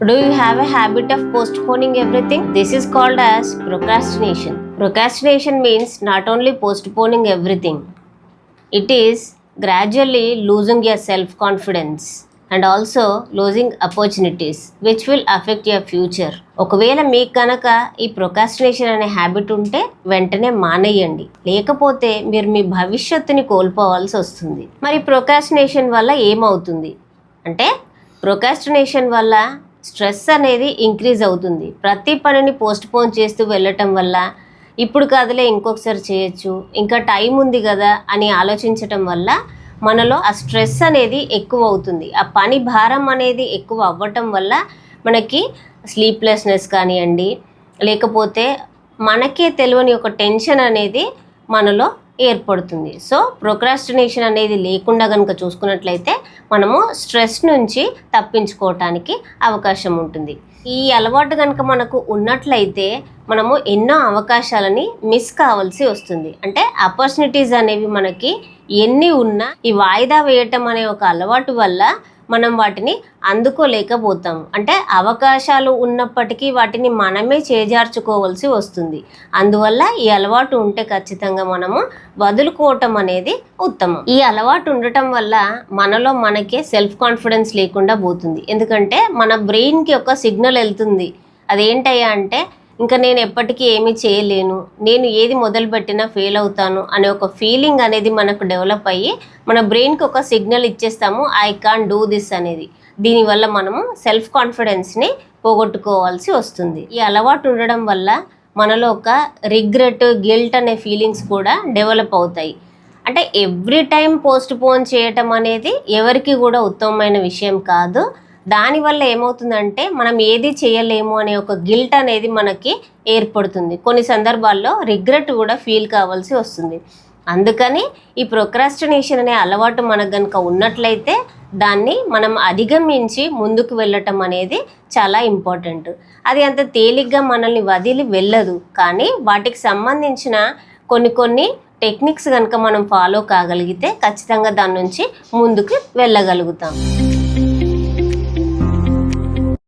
Do you have a habit of postponing everything? This is called as procrastination. Procrastination means not only postponing everything, it is gradually losing your self-confidence and also losing opportunities which will affect your future. ఒకవేళ మీకు కనుక ఈ procrastination అనే habit ఉంటే వెంటనే మానేయండి, లేకపోతే మీరు మీ భవిష్యత్తుని కోల్పోవాల్సి వస్తుంది. మరి ప్రొకాస్టినేషన్ వల్ల ఏమవుతుంది అంటే, ప్రొకాస్టినేషన్ వల్ల స్ట్రెస్ అనేది ఇంక్రీజ్ అవుతుంది. ప్రతి పనిని పోస్ట్పోన్ చేస్తూ వెళ్ళటం వల్ల ఇప్పుడు కాదులే ఇంకొకసారి చేయొచ్చు, ఇంకా టైం ఉంది కదా అని ఆలోచించటం వల్ల మనలో ఆ స్ట్రెస్ అనేది ఎక్కువ అవుతుంది. ఆ పని భారం అనేది ఎక్కువ అవ్వటం వల్ల మనకి స్లీప్లెస్నెస్ కానివ్వండి, లేకపోతే మనకే తెలియని ఒక టెన్షన్ అనేది మనలో ఏర్పడుతుంది. సో ప్రొక్రాస్టినేషన్ అనేది లేకుండా కనుక చూసుకున్నట్లయితే మనము స్ట్రెస్ నుంచి తప్పించుకోవటానికి అవకాశం ఉంటుంది. ఈ అలవాటు కనుక మనకు ఉన్నట్లయితే మనము ఎన్నో అవకాశాలని మిస్ కావాల్సి వస్తుంది. అంటే ఆపర్చునిటీస్ అనేవి మనకి ఎన్ని ఉన్నా ఈ వాయిదా వేయటం అనే ఒక అలవాటు వల్ల మనం వాటిని అందుకోలేకపోతాము. అంటే అవకాశాలు ఉన్నప్పటికీ వాటిని మనమే చేజార్చుకోవాల్సి వస్తుంది. అందువల్ల ఈ అలవాటు ఉంటే ఖచ్చితంగా మనము వదులుకోవటం అనేది ఉత్తమం. ఈ అలవాటు ఉండటం వల్ల మనలో మనకే సెల్ఫ్ కాన్ఫిడెన్స్ లేకుండా పోతుంది. ఎందుకంటే మన బ్రెయిన్కి ఒక సిగ్నల్ వెళ్తుంది, అదేంటయ్యా అంటే ఇంకా నేను ఎప్పటికీ ఏమీ చేయలేను, నేను ఏది మొదలుపెట్టినా ఫెయిల్ అవుతాను అనే ఒక ఫీలింగ్ అనేది మనకు డెవలప్ అయ్యి మన బ్రెయిన్కి ఒక సిగ్నల్ ఇచ్చేస్తాము, ఐ కాన్ డూ దిస్ అనేది. దీనివల్ల మనము సెల్ఫ్ కాన్ఫిడెన్స్ని పోగొట్టుకోవాల్సి వస్తుంది. ఈ అలవాటు ఉండడం వల్ల మనలో ఒక రిగ్రెట్, గిల్ట్ అనే ఫీలింగ్స్ కూడా డెవలప్ అవుతాయి. అంటే ఎవ్రీ టైం పోస్ట్ పోన్ చేయటం అనేది ఎవరికి కూడా ఉత్తమమైన విషయం కాదు. దానివల్ల ఏమవుతుందంటే మనం ఏది చేయలేము అనే ఒక గిల్ట్ అనేది మనకి ఏర్పడుతుంది. కొన్ని సందర్భాల్లో రిగ్రెట్ కూడా ఫీల్ కావాల్సి వస్తుంది. అందుకని ఈ ప్రొక్రాస్టినేషన్ అనే అలవాటు మనకు కనుక ఉన్నట్లయితే దాన్ని మనం అధిగమించి ముందుకు వెళ్ళటం అనేది చాలా ఇంపార్టెంట్. అది అంత తేలిగ్గా మనల్ని వదిలి వెళ్ళదు, కానీ వాటికి సంబంధించిన కొన్ని టెక్నిక్స్ కనుక మనం ఫాలో కాగలిగితే ఖచ్చితంగా దాని నుంచి ముందుకు వెళ్ళగలుగుతాం.